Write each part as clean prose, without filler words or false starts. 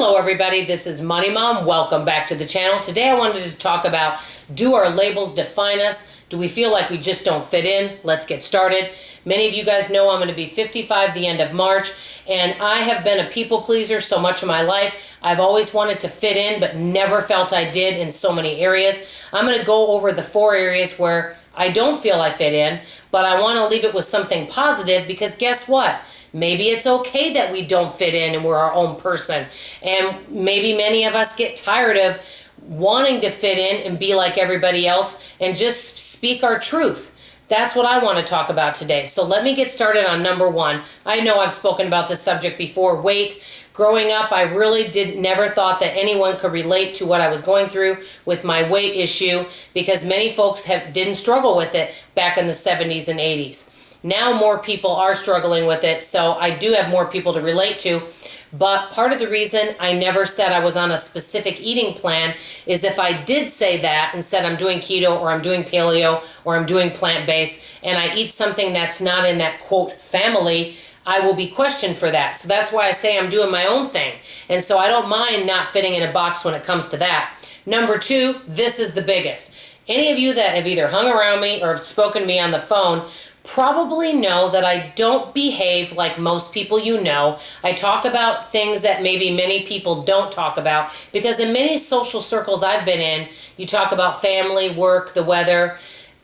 Hello everybody, this is Money Mom. Welcome back to the channel. Today I wanted to talk about, do our labels define us? Do we feel like we just don't fit in? Let's get started. Many of you guys know I'm going to be 55 the end of March, and I have been a people pleaser so much of my life. I've always wanted to fit in, but never felt I did in so many areas. I'm going to go over the 4 areas where I don't feel I fit in, but I want to leave it with something positive, because guess what? Maybe it's okay that we don't fit in and we're our own person. And maybe many of us get tired of wanting to fit in and be like everybody else and just speak our truth. That's what I want to talk about today. So let me get started on number 1. I know I've spoken about this subject before, weight. Growing up, I really never thought that anyone could relate to what I was going through with my weight issue, because many folks didn't struggle with it back in the 70s and 80s. Now more people are struggling with it, so I do have more people to relate to. But part of the reason I never said I was on a specific eating plan is if I did say that and said I'm doing keto or I'm doing paleo or I'm doing plant-based and I eat something that's not in that quote family, I will be questioned for that. So that's why I say I'm doing my own thing. And so I don't mind not fitting in a box when it comes to that. Number 2, this is the biggest. Any of you that have either hung around me or have spoken to me on the phone probably know that I don't behave like most people you know. I talk about things that maybe many people don't talk about, because in many social circles I've been in, you talk about family, work, the weather.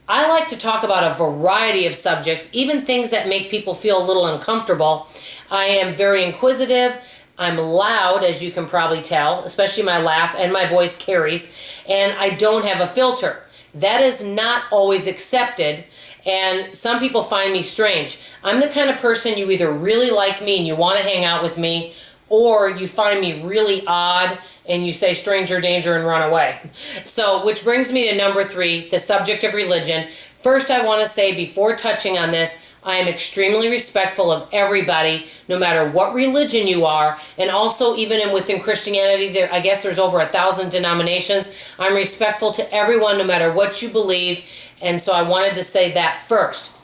I like to talk about a variety of subjects, even things that make people feel a little uncomfortable. I am very inquisitive. I'm loud, as you can probably tell, especially my laugh and my voice carries, and I don't have a filter. That is not always accepted, and some people find me strange. I'm the kind of person you either really like me and you want to hang out with me, or you find me really odd and you say stranger danger and run away. So, which brings me to number 3, the subject of religion. First, I want to say, before touching on this, I am extremely respectful of everybody, no matter what religion you are, and also even within Christianity, I guess there's over 1,000 denominations. I'm respectful to everyone, no matter what you believe, and so I wanted to say that first.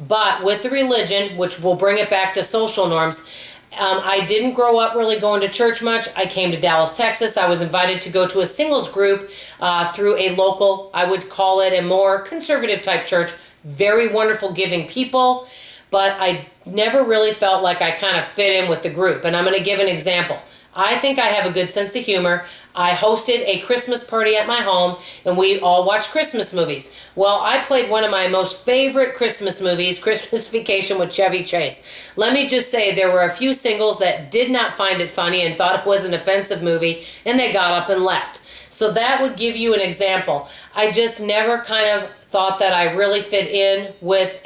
But with the religion, which will bring it back to social norms, I didn't grow up really going to church much. I came to Dallas, Texas. I was invited to go to a singles group through a local, I would call it a more conservative type church. Very wonderful, giving people, but I never really felt like I kind of fit in with the group. And I'm going to give an example. I think I have a good sense of humor. I hosted a Christmas party at my home, and we all watched Christmas movies. Well, I played one of my most favorite Christmas movies, Christmas Vacation with Chevy Chase. Let me just say, there were a few singles that did not find it funny and thought it was an offensive movie, and they got up and left. So that would give you an example. I just never kind of thought that I really fit in with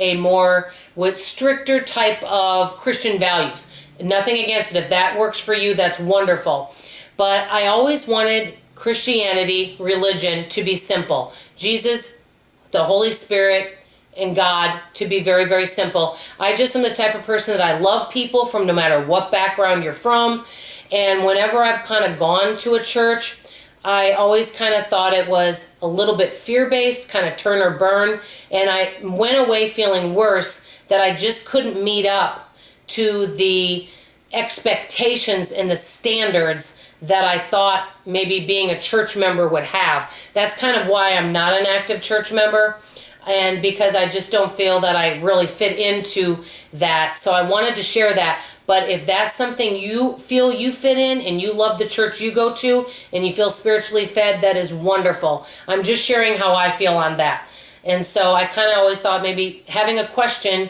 with stricter type of Christian values. Nothing against it. If that works for you, that's wonderful. But I always wanted Christianity, religion, to be simple. Jesus, the Holy Spirit, and God to be very, very simple. I just am the type of person that I love people from no matter what background you're from. And whenever I've kind of gone to a church, I always kind of thought it was a little bit fear-based, kind of turn or burn. And I went away feeling worse, that I just couldn't meet up to the expectations and the standards that I thought maybe being a church member would have. That's kind of why I'm not an active church member, and because I just don't feel that I really fit into that. So I wanted to share that. But if that's something you feel you fit in and you love the church you go to and you feel spiritually fed, that is wonderful. I'm just sharing how I feel on that. And so I kind of always thought maybe having a question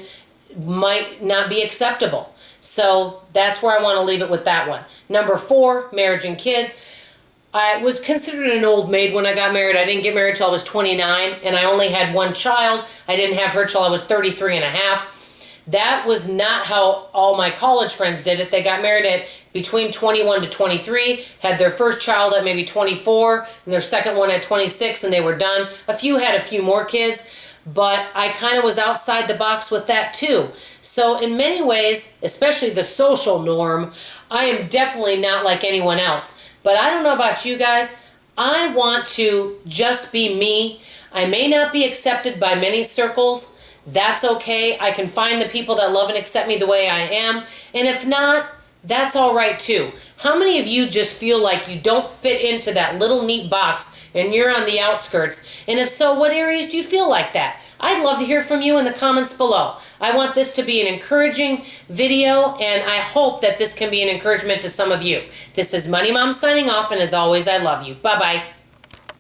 might not be acceptable. So that's where I want to leave it with that one. Number 4, marriage and kids. I was considered an old maid when I got married. I didn't get married till I was 29, and I only had one child. I didn't have her till I was 33 and a half. That was not how all my college friends did it. They got married at between 21 to 23, had their first child at maybe 24, and their second one at 26, and they were done. A few had a few more kids, but I kind of was outside the box with that too. So in many ways, especially the social norm, I am definitely not like anyone else. But I don't know about you guys. I want to just be me. I may not be accepted by many circles. That's okay. I can find the people that love and accept me the way I am. And if not, That's all right too. How many of you just feel like you don't fit into that little neat box and you're on the outskirts? And if so, what areas do you feel like that? I'd love to hear from you in the comments below. I want this to be an encouraging video, and I hope that this can be an encouragement to some of you. This is Money Mom signing off, and as always, I love you. Bye-bye.